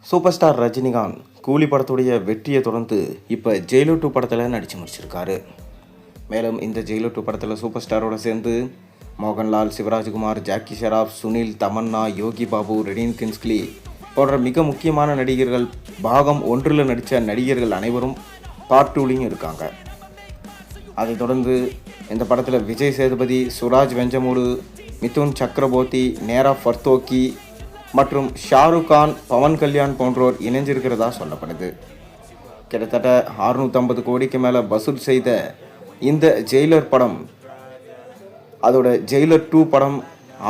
Super star Rajinikanth கூலி படத்துடைய வெற்றியை தொடர்ந்து இப்போ ஜெயிலர் 2 படத்தில் நடித்து முடிச்சிருக்காரு. மேலும் இந்த ஜெயிலர் 2 படத்தில் சூப்பர் ஸ்டாரோட சேர்ந்து மோகன்லால், சிவராஜ்குமார், ஜாக்கி ஷெராப், சுனில், தமன்னா, யோகி பாபு, ரெடின் கின்ஸ்லி போன்ற மிக முக்கியமான நடிகர்கள் பாகம் 1 நடித்த நடிகர்கள் அனைவரும் பார்ட் 2லையும் இருக்காங்க. அதைத் தொடர்ந்து இந்த படத்தில் விஜய் சேதுபதி, சுராஜ் வெஞ்சமூடு, மிதுன் சக்கரபோர்த்தி, நேரா ஃபர்தோக்கி மற்றும் ஷாருக் கான், பவன் கல்யாண் போன்றோர் இணைஞ்சிருக்கிறதா சொல்லப்படுது. கிட்டத்தட்ட 650 கோடிக்கு மேலே வசூல் செய்த இந்த ஜெயிலர் படம் அதோட ஜெயிலர் 2 படம்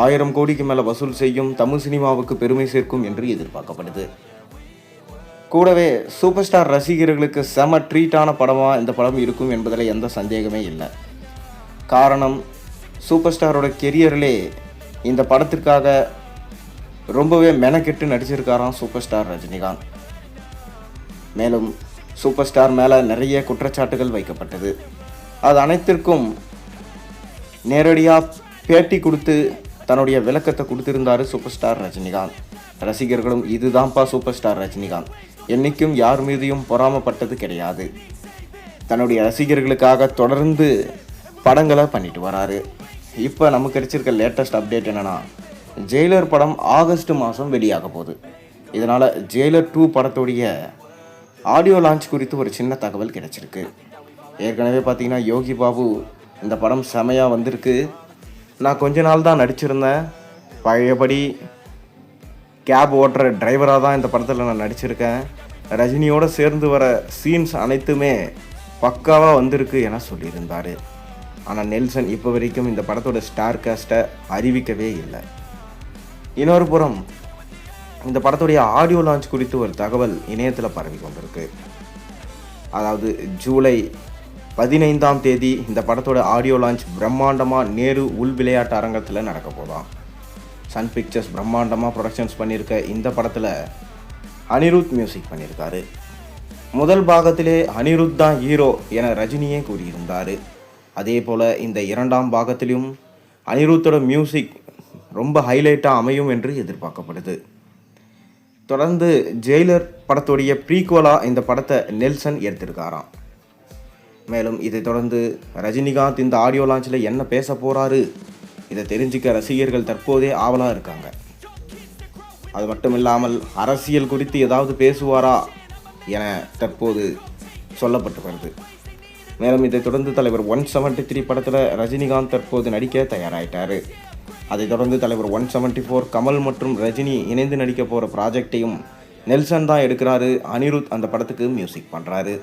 1000 கோடிக்கு மேலே வசூல் செய்யும், தமிழ் சினிமாவுக்கு பெருமை சேர்க்கும் என்று எதிர்பார்க்கப்படுது. கூடவே சூப்பர் ஸ்டார் ரசிகர்களுக்கு செம ட்ரீட்டான படமாக இந்த படம் இருக்கும் என்பதில் எந்த சந்தேகமே இல்லை. காரணம், சூப்பர் ஸ்டாரோட கெரியரிலே இந்த படத்திற்காக ரொம்பவே மெனக்கெட்டு நடிச்சிருக்காராம் சூப்பர் ஸ்டார் ரஜினிகாந்த். மேலும் சூப்பர் ஸ்டார் மேலே நிறைய குற்றச்சாட்டுகள் வைக்கப்பட்டது. அது அனைத்திற்கும் நேரடியாக பேட்டி கொடுத்து தன்னுடைய விளக்கத்தை கொடுத்திருந்தார் சூப்பர் ஸ்டார் ரஜினிகாந்த். ரசிகர்களும் இதுதான்ப்பா சூப்பர் ஸ்டார் ரஜினிகாந்த், என்றைக்கும் யார் மீதையும் பொறாமப்பட்டது கிடையாது, தன்னுடைய ரசிகர்களுக்காக தொடர்ந்து படங்களை பண்ணிட்டு வராரு. இப்போ நமக்கு கிடைச்சிருக்க லேட்டஸ்ட் அப்டேட் என்னென்னா, ஜெயிலர் படம் ஆகஸ்ட் மாதம் வெளியாக போகுது. இதனால் ஜெயிலர் 2 படத்துடைய ஆடியோ லான்ச் குறித்து ஒரு சின்ன தகவல் கிடைச்சிருக்கு. ஏற்கனவே பார்த்தீங்கன்னா யோகி பாபு இந்த படம் செமையாக வந்திருக்கு, நான் கொஞ்ச நாள் தான் நடிச்சிருந்தேன், பழையபடி கேப் ஓட்டுற டிரைவராக தான் இந்த படத்தில் நான் நடிச்சிருக்கேன், ரஜினியோடு சேர்ந்து வர சீன்ஸ் அனைத்துமே பக்காவாக வந்திருக்கு என சொல்லியிருந்தார். ஆனால் நெல்சன் இப்போ வரைக்கும் இந்த படத்தோட ஸ்டார் காஸ்ட்டை அறிவிக்கவே இல்லை. இன்னொரு புறம் இந்த படத்துடைய ஆடியோ லான்ச் குறித்து ஒரு தகவல் இணையத்தில் பரவி கொண்டிருக்கு. அதாவது ஜூலை 15ஆம் தேதி இந்த படத்தோட ஆடியோ லான்ச் பிரம்மாண்டமாக நேரு உள் விளையாட்டு அரங்கத்தில் நடக்க போதாம். சன் பிக்சர்ஸ் பிரம்மாண்டமாக ப்ரொடக்ஷன்ஸ் பண்ணியிருக்க இந்த படத்தில் அனிருத் மியூசிக் பண்ணியிருக்காரு. முதல் பாகத்திலே அனிருத் தான் ஹீரோ என ரஜினியே கூறியிருந்தார். அதே போல் இந்த 2ஆம் பாகத்திலும் அனிருத்தோட மியூசிக் ரொம்ப ஹைலைட்டாக அமையும் என்று எதிர்பார்க்கப்படுது. தொடர்ந்து ஜெயிலர் படத்துடைய ப்ரீக்வலாக இந்த படத்தை நெல்சன் எடுத்திருக்காராம். மேலும் இதை தொடர்ந்து ரஜினிகாந்த் இந்த ஆடியோ லான்ச்சில் என்ன பேச போகிறாரு, இதை தெரிஞ்சிக்க ரசிகர்கள் தற்போதே ஆவலாக இருக்காங்க. அது மட்டும் இல்லாமல் அரசியல் குறித்து ஏதாவது பேசுவாரா என தற்போது சொல்லப்பட்டு வருது. மேலும் இதை தொடர்ந்து தலைவர் 173 படத்தில் ரஜினிகாந்த் தற்போது நடிக்க தயாராகிட்டார். அதைத் தொடர்ந்து தலைவர் 174 கமல் மற்றும் ரஜினி இணைந்து நடிக்க போகிற ப்ராஜெக்டையும் நெல்சன் தான் எடுக்கிறாரு. அனிருத் அந்த படத்துக்கு மியூசிக் பண்ணுறாரு.